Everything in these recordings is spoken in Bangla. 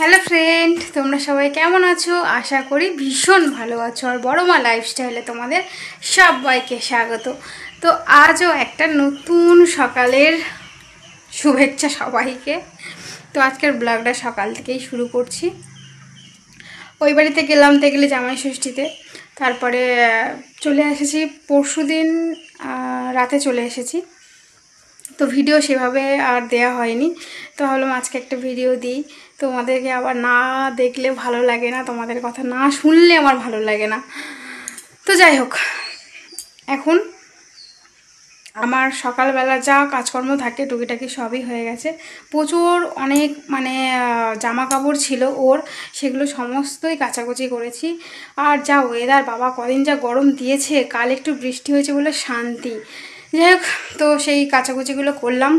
হ্যালো ফ্রেন্ড, তোমরা সবাই কেমন আছো? আশা করি ভীষণ ভালো আছো। আর বড় মা লাইফস্টাইলে তোমাদের সবাইকে স্বাগত। তো আজও একটা নতুন সকালের শুভেচ্ছা সবাইকে। তো আজকের ব্লগটা সকাল থেকেই শুরু করছি। ওই বাড়িতে গেলাম গেলে জামাই ষষ্ঠীতে, তারপরে চলে এসেছি পরশুদিন রাতে চলে এসেছি। তো ভিডিও সেভাবে আর দেয়া হয়নি, তো ভাবলাম আজকে একটা ভিডিও দিই। তোমাদেরকে আবার না দেখলে ভালো লাগে না, তোমাদের কথা না শুনলে আমার ভালো লাগে না। তো যাই হোক, এখন আমার সকালবেলা যা কাজকর্ম থাকে টুকিটাকি সবই হয়ে গেছে। প্রচুর অনেক জামা কাপড় ছিল ওর, সেগুলো সমস্তই কাচাকুচি করেছি। আর যা ওয়েদার বাবা, কদিন যা গরম দিয়েছে, কাল একটু বৃষ্টি হয়েছে বলে শান্তি। যাই হোক, তো সেই কাচাকুচিগুলো করলাম।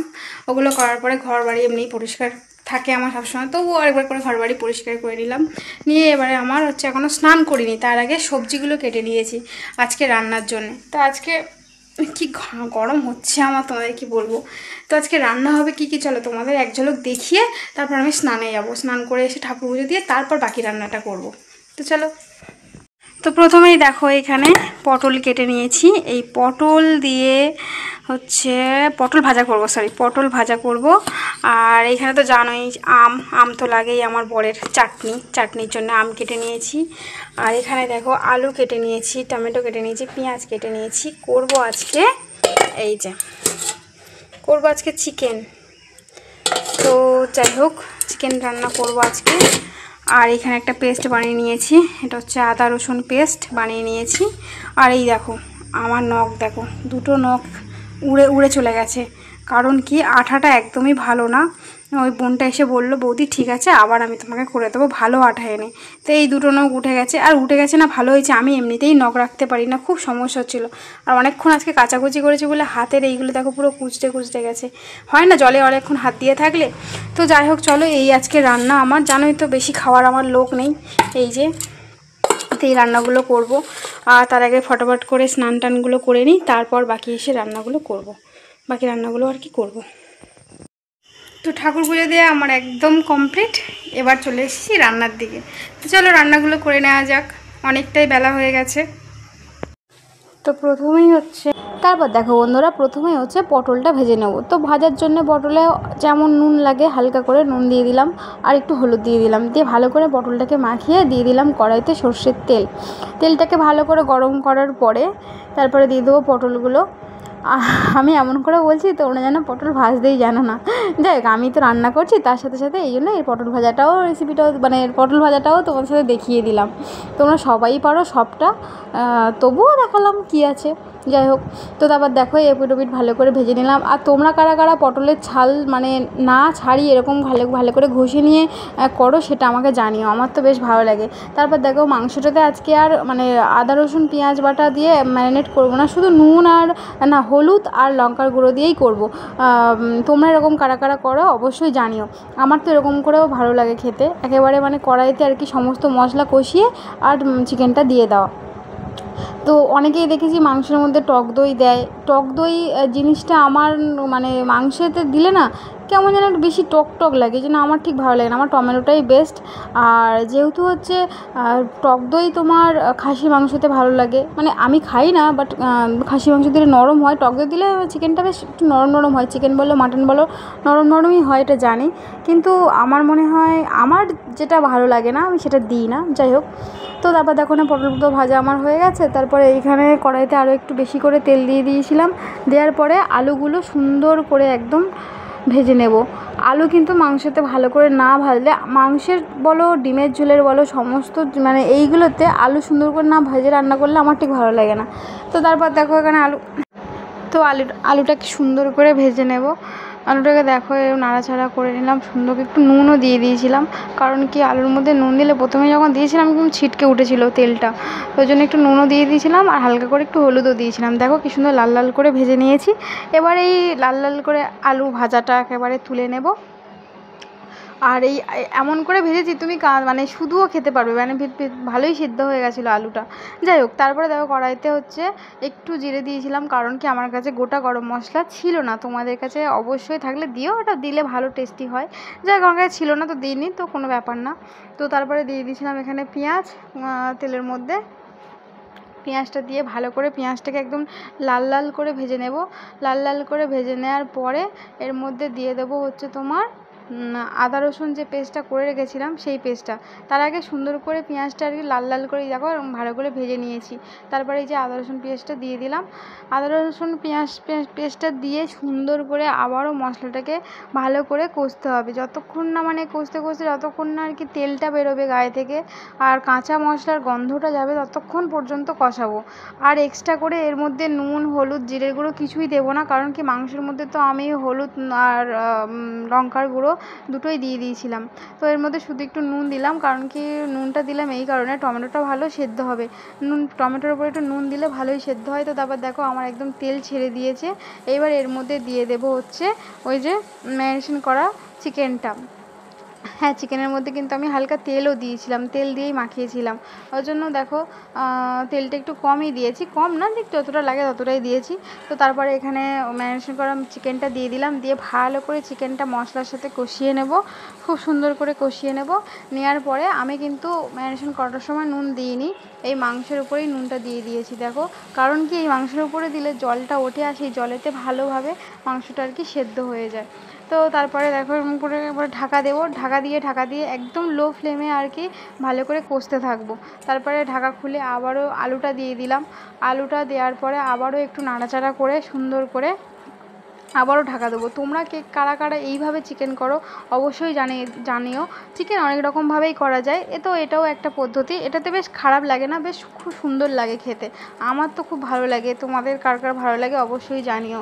ওগুলো করার পরে ঘর বাড়ি এমনি পরিষ্কার থাকে আমার সবসময়, তবুও আরেকবার করে ঘর বাড়ি পরিষ্কার করে নিলাম। নিয়ে এবারে আমার এখনও স্নান করিনি, তার আগে সবজিগুলো কেটে নিয়েছি আজকে রান্নার জন্য। তো আজকে কি গরম হচ্ছে আমার, তোমাদের কি বলবো। তো আজকে রান্না হবে কি কি, চলো তোমাদের এক ঝলক দেখিয়ে তারপর আমি স্নানে যাব। স্নান করে এসে ঠাকুর পুজো দিয়ে তারপর বাকি রান্নাটা করব। তো চলো। তো প্রথমেই দেখো, এখানে পটল কেটে নিয়েছি। এই পটল দিয়ে পটল ভাজা করব, পটল ভাজা করব। আর এখানে তো জানোই আম তো লাগেই আমার বরের চাটনির জন্য আম কেটে নিয়েছি। আর এখানে দেখো আলু কেটে নিয়েছি, টমেটো কেটে নিয়েছি, পেঁয়াজ কেটে নিয়েছি। করব আজকে চিকেন। তো যাই হোক, চিকেন রান্না করব আজকে। আর এখানে একটা পেস্ট বানিয়ে নিয়েছি, এটা হচ্ছে আদা রসুন পেস্ট বানিয়ে নিয়েছি। আর এই দেখো আমার নখ, দেখো দুটো নখ উড়ে চলে গেছে। কারণ কি, আঠাটা একদমই ভালো না। ওই বোনটা এসে বললো, বৌদি ঠিক আছে, আবার আমি তোমাকে করে দেবো ভালো আঠা এনে। তো এই দুটো নখ উঠে গেছে। আর উঠে গেছে না, ভালো হয়েছে, আমি এমনিতেই নখ রাখতে পারি না, খুব সমস্যা হচ্ছিলো। আর অনেকক্ষণ আজকে কাচাকুচি করেছি বলে হাতের এইগুলো দেখো পুরো কুচটে গেছে। হয় না জলে অনেকক্ষণ হাত দিয়ে থাকলে। তো যাই হোক, চলো এই আজকে রান্না আমার, জানোই তো বেশি খাওয়ার আমার লোক নেই। এই রান্নাগুলো করব। আর তার আগে ফটাফট করে স্নান টানগুলো করে নিই, তারপর বাকি এসে রান্নাগুলো করব। বাকি রান্নাগুলো আর কি করব। তো ঠাকুর পুজো দিয়ে আমার একদম কমপ্লিট। এবার চলে এসেছি রান্নার দিকে। তো চলো রান্নাগুলো করে নেওয়া যাক, অনেকটাই বেলা হয়ে গেছে। তো তারপর দেখো বন্ধুরা, প্রথমেই পটলটা ভেজে নেব। তো ভাজার জন্য পটলে যেমন নুন লাগে হালকা করে নুন দিয়ে দিলাম, আর একটু হলুদ দিয়ে দিলাম, দিয়ে ভালো করে পটলটাকে মাখিয়ে দিয়ে দিলাম কড়াইতে সর্ষের তেলটাকে ভালো করে গরম করার পরে তারপরে দিয়ে দেবো পটলগুলো। আমি এমন করে বলছি তোমরা যেন পটল ভাজতেই জানো না। যাই হোক, আমি তো রান্না করছি, তার সাথে সাথে এই জন্য এই পটল ভাজাটাও পটল ভাজাটাও তোমার সাথে দেখিয়ে দিলাম। তোমরা সবাই পারো সবটা, তবুও দেখালাম কি আছে। যাই হোক, তো তারপর দেখো এপিট ওপিট ভালো করে ভেজে নিলাম। আর তোমরা কারা কারা পটলের ছাল না ছাড়িয়ে এরকম ভালো করে ঘষে নিয়ে করো, সেটা আমাকে জানিও, আমার তো বেশ ভালো লাগে। তারপর দেখো মাংসটাতে আজকে আর আদা রসুন পেঁয়াজ বাটা দিয়ে ম্যারিনেট করবো না, শুধু নুন আর হলুদ আর লঙ্কার গুঁড়ো দিয়েই করবো। তোমরা এরকম কারা কারা করো অবশ্যই জানিও। আমার তো এরকম করেও ভালো লাগে খেতে, একেবারে কড়াইতে আর কি সমস্ত মশলা কষিয়ে আর চিকেনটা দিয়ে দেওয়া। তো অনেকেই দেখেছি মাংসের মধ্যে টক দই দেয়। টক দই জিনিসটা আমার মাংসেতে দিলে না কেমন যেন একটু বেশি টক লাগে, যেন আমার ঠিক ভালো লাগে না। আমার টমেটোটাই বেস্ট। আর যেহেতু টক দই তোমার খাসির মাংসতে ভালো লাগে, আমি খাই না, বাট খাসির মাংস দিলে নরম হয়, টক দই দিলে চিকেনটা বেশ একটু নরম হয়। চিকেন বলো মাটন বলো নরমই হয়, এটা জানি। কিন্তু আমার মনে হয় আমার যেটা ভালো লাগে না, আমি সেটা দিই না। যাই হোক, তো তারপর দেখো না পটলগুলো ভাজা আমার হয়ে গেছে। তারপরে এইখানে কড়াইতে আরও একটু বেশি করে তেল দিয়ে দিয়েছিলাম। দেওয়ার পরে আলুগুলো সুন্দর করে একদম ভেজে নেব। আলু কিন্তু মাংসতে ভালো করে না ভাজলে, মাংসের বলো ডিমের ঝোলের বলো সমস্ত এইগুলোতে আলু সুন্দর করে না ভেজে রান্না করলে আমার ঠিক ভালো লাগে না। তো তারপর দেখো এখানে আলুটাকে সুন্দর করে ভেজে নেব। আলুটাকে দেখো এরকম নাড়াচাড়া করে নিলাম, সুন্দর একটু নুনও দিয়ে দিয়েছিলাম। কারণ কি, আলুর মধ্যে নুন দিলে প্রথমে যখন দিয়েছিলাম কিন্তু ছিটকে উঠেছিল তেলটা, ওই জন্য একটু নুনও দিয়ে দিয়েছিলাম আর হালকা করে একটু হলুদও দিয়েছিলাম। দেখো কি সুন্দর লাল লাল করে ভেজে নিয়েছি। এবার এই লাল লাল করে আলু ভাজাটা একেবারে তুলে নেব। আর এই এমন করে ভেজেছি তুমি মানে শুধুও খেতে পারবে, মানে ভালোই সিদ্ধ হয়ে গেছিলো আলুটা। যাই হোক, তারপরে দেখো কড়াইতে হচ্ছে একটু জিরে দিয়েছিলাম, কারণ কি আমার কাছে গোটা গরম মশলা ছিল না, তোমাদের কাছে অবশ্যই থাকলে দিও, ওটা দিলে ভালো টেস্টি হয়। যাই হোক, আমার কাছে ছিল না তো দিইনি, তো কোনো ব্যাপার না। তো তারপরে দিয়ে দিয়েছিলাম এখানে পেঁয়াজ তেলের মধ্যে। পেঁয়াজটা দিয়ে ভালো করে পেঁয়াজটাকে একদম লাল লাল করে ভেজে নেব। লাল লাল করে ভেজে নেওয়ার পরে এর মধ্যে দিয়ে দেবো হচ্ছে তোমার আদা রসুন যে পেস্টটা করে রেখেছিলাম সেই পেস্টটা। তার আগে সুন্দর করে পেঁয়াজটা আর কি লাল লাল করে দেখো ভালো করে ভেজে নিয়েছি। তারপরে এই যে আদা রসুন পেস্টটা দিয়ে দিলাম। আদা রসুন পেঁয়াজ পেস্টটা দিয়ে সুন্দর করে আবারও মশলাটাকে ভালো করে কষতে হবে, যতক্ষণ না মানে কষতে কষতে যতক্ষণ না আর কি তেলটা বেরোবে গায়ে থেকে আর কাঁচা মশলার গন্ধটা যাবে ততক্ষণ পর্যন্ত কষাবো। আর এক্সট্রা করে এর মধ্যে নুন হলুদ জিরের গুঁড়ো কিছুই দেবো না, কারণ কি মাংসের মধ্যে তো আমি হলুদ আর লঙ্কার গুঁড়ো দুটোই দিয়ে দিয়েছিলাম। তো এর মধ্যে শুধু একটু নুন দিলাম, কারণ কি নুনটা দিলাম এই কারণে টমেটোটা ভালো সেদ্ধ হবে, টমেটোর উপরে একটু নুন দিলে ভালোই সেদ্ধ হয়। তো তারপর দেখো আমার একদম তেল ছেড়ে দিয়েছে। এবার এর মধ্যে দিয়ে দেবো হচ্ছে ওই যে ম্যারিনেশন করা চিকেনটা। হ্যাঁ, চিকেনের মধ্যে কিন্তু আমি হালকা তেলও দিয়েছিলাম, তেল দিয়েই মাখিয়েছিলাম, ওই জন্য দেখো তেলটা একটু কমই দিয়েছি, কম না ঠিক যতটা লাগে ততটাই দিয়েছি। তো তারপরে এখানে ম্যারিনেশন করা চিকেনটা দিয়ে দিলাম, দিয়ে ভালো করে চিকেনটা মশলার সাথে কষিয়ে নেব, খুব সুন্দর করে কষিয়ে নেব। নেওয়ার পরে আমি কিন্তু ম্যারিনেশন করার সময় নুন দিইনি, এই মাংসের উপরেই নুনটা দিয়ে দিয়েছি দেখো, কারণ কি এই মাংসের উপরে দিলে জলটা ওঠে আর সেই জলেতে ভালোভাবে মাংসটা আর কি সেদ্ধ হয়ে যায়। তো তারপরে দেখো এরকম করে এবার ঢাকা দেবো, ঢাকা দিয়ে একদম লো ফ্লেমে আর কি ভালো করে কষতে থাকবো। তারপরে ঢাকা খুলে আবারও আলুটা দিয়ে দিলাম। আলুটা দেওয়ার পরে আবারও একটু নাড়াচাড়া করে সুন্দর করে আবারও ঢাকা দেবো। তোমরা কারা কারা এইভাবে চিকেন করো অবশ্যই জানিও। চিকেন অনেক রকমভাবেই করা যায়, এটাও একটা পদ্ধতি, এটাতে বেশ খারাপ লাগে না, বেশ খুব সুন্দর লাগে খেতে, আমার তো খুব ভালো লাগে, তোমাদের কার কার ভালো লাগে অবশ্যই জানিও।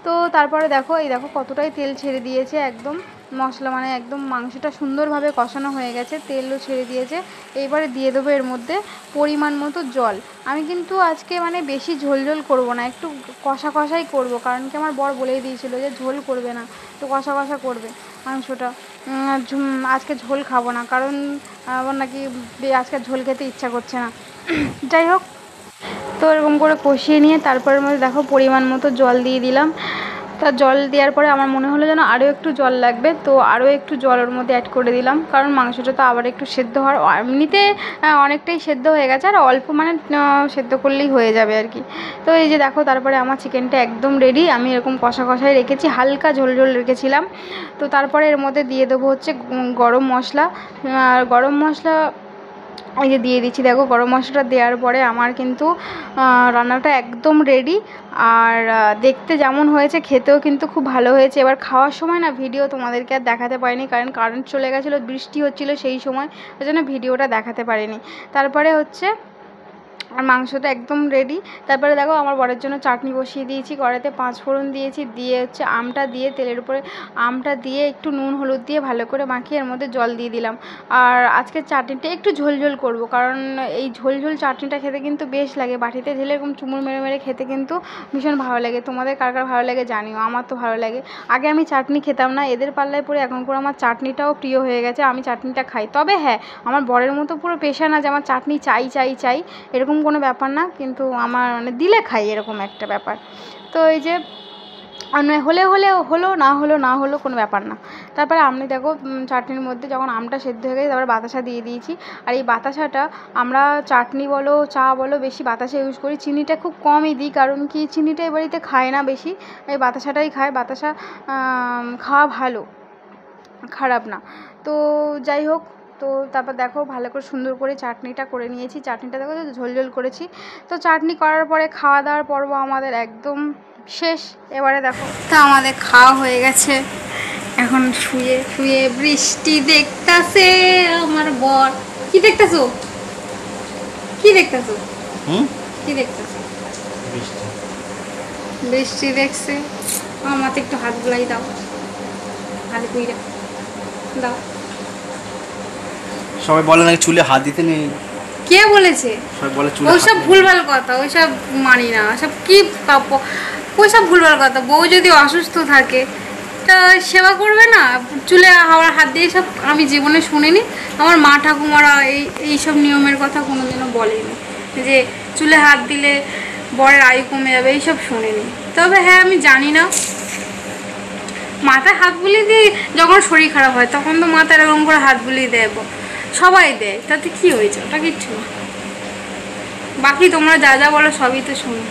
তো তারপরে দেখো এই দেখো কতটাই তেল ছেড়ে দিয়েছে, একদম মশলা মানে একদম মাংসটা সুন্দরভাবে কষানো হয়ে গেছে, তেলও ছেড়ে দিয়েছে। এইবারে দিয়ে দেবো এর মধ্যে পরিমাণ মতো জল। আমি কিন্তু আজকে মানে বেশি ঝোল ঝোল করবো না, একটু কষা কষাই করবো, কারণ কি আমার বর বলেই দিয়েছিল যে ঝোল করবে না, তো কষা কষা করবে মাংসটা। আজকে ঝোল খাবো না, কারণ আমার নাকি আজকে ঝোল খেতে ইচ্ছা করছে না। যাই হোক, তো এরকম করে কষিয়ে নিয়ে তারপরের মধ্যে দেখো পরিমাণ মতো জল দিয়ে দিলাম। তা জল দেওয়ার পরে আমার মনে হলো যেন আরও একটু জল লাগবে, তো আরও একটু জল ওর মধ্যে অ্যাড করে দিলাম, কারণ মাংসটা তো আবার একটু সেদ্ধ হওয়ার, এমনিতে অনেকটাই সেদ্ধ হয়ে গেছে, আর অল্প মানে সেদ্ধ করলেই হয়ে যাবে আর কি। তো এই যে দেখো তারপরে আমার চিকেনটা একদম রেডি, আমি এরকম কষা কষাই রেখেছি, হালকা ঝোল ঝোল রেখেছিলাম। তো তারপরে এর মধ্যে দিয়ে দেবো হচ্ছে গরম মশলা। আর গরম মশলা এই যে দিয়ে দিচ্ছি দেখো, গরম মশলাটা দেওয়ার পরে আমার কিন্তু রান্নাটা একদম রেডি। আর দেখতে যেমন হয়েছে খেতেও কিন্তু খুব ভালো হয়েছে। এবার খাওয়ার সময় না ভিডিও তোমাদেরকে আর দেখাতে পারিনি, কারণ কারেন্ট চলে গেছিলো, বৃষ্টি হচ্ছিলো সেই সময়, ওই জন্য ভিডিওটা দেখাতে পারিনি। তারপরে হচ্ছে আর মাংসটা একদম রেডি। তারপরে দেখো আমার বরের জন্য চাটনি বসিয়ে দিয়েছি, কড়াইতে 5 ফোড়ন দিয়েছি, দিয়ে হচ্ছে আমটা দিয়ে তেলের উপরে আমটা দিয়ে একটু নুন হলুদ দিয়ে ভালো করে মাখিয়ে এর মধ্যে জল দিয়ে দিলাম। আর আজকের চাটনিটা একটু ঝোল ঝোল করবো, কারণ এই ঝোল ঝোল চাটনিটা খেতে কিন্তু বেশ লাগে, বাটিতে ঢেলে এরকম চুমুর মেরে মেরে খেতে কিন্তু ভীষণ ভালো লাগে। তোমাদের কার কার ভালো লাগে জানিও, আমার তো ভালো লাগে। আগে আমি চাটনি খেতাম না, এদের পাল্লায় পরে এখন করে আমার চাটনিটাও প্রিয় হয়ে গেছে, আমি চাটনিটা খাই। তবে হ্যাঁ, আমার বরের মতো পুরো পেশা না যে আমার চাটনি চাই চাই চাই, এরকম কোনো ব্যাপার না, কিন্তু আমার মানে দিলে খাই এরকম একটা ব্যাপার। তো এই যে হলে হলো না হলো কোনো ব্যাপার না। তারপরে আমি দেখো চাটনির মধ্যে যখন আমটা সেদ্ধ হয়ে গেছে তারপরে বাতাসা দিয়ে দিয়েছি। আর এই বাতাসাটা আমরা চাটনি বলো চা বলো বেশি বাতাসা ইউজ করি, চিনিটা খুব কমই দিই, কারণ কি চিনিটা এই বাড়িতে খায় না বেশি, এই বাতাসাটাই খায়। বাতাসা খাওয়া ভালো, খারাপ না। তো যাই হোক, তো তারপর দেখো ভালো করে সুন্দর করে চাটনিটা করে নিয়েছি, চাটনিটা দেখো ঝোল ঝোল করেছি। তো চাটনি করার পরে খাওয়া দাওয়ার পর্ব আমাদের একদম শেষ। এবারে দেখো তা আমাদের খাওয়া হয়ে গেছে, এখন শুয়ে শুয়ে বৃষ্টি দেখতাছে আমার বর। কি দেখতেছো? কি দেখতেছো? কি দেখতেছো? বৃষ্টি দেখছে। আমাকে একটু হাত বুলাই দাও, হাত বুইরা দাও। সবাই বলে নাকি চুলে হাত দিতে নেই। কে বলেছে? সবাই বলে চুলে ওইসব ভুলভাল কথা, ওইসব মানি না, ওইসব কি ওইসব ভুলভাল কথা। বউ যদি অসুস্থ থাকে তা সেবা করবে না, চুলে আমার হাত দিয়ে সব আমি জীবনে শুনিনি। আমার মা ঠাকুমারা এইসব নিয়মের কথা কোনোদিনও বলেনি যে চুলে হাত দিলে বরের আয়ু কমে যাবে, এইসব শুনিনি। তবে হ্যাঁ, আমি জানি না, মাথায় হাত বুলিয়ে দিয়ে যখন শরীর খারাপ হয় তখন তো মাথায় এরকম করে হাত বুলিয়ে দেবো, সবাই দেয়, তাতে কি হয়েছে? ওটা কিচ্ছু না। বাকি তোমরা যা যা বলো সবই তো শুনো।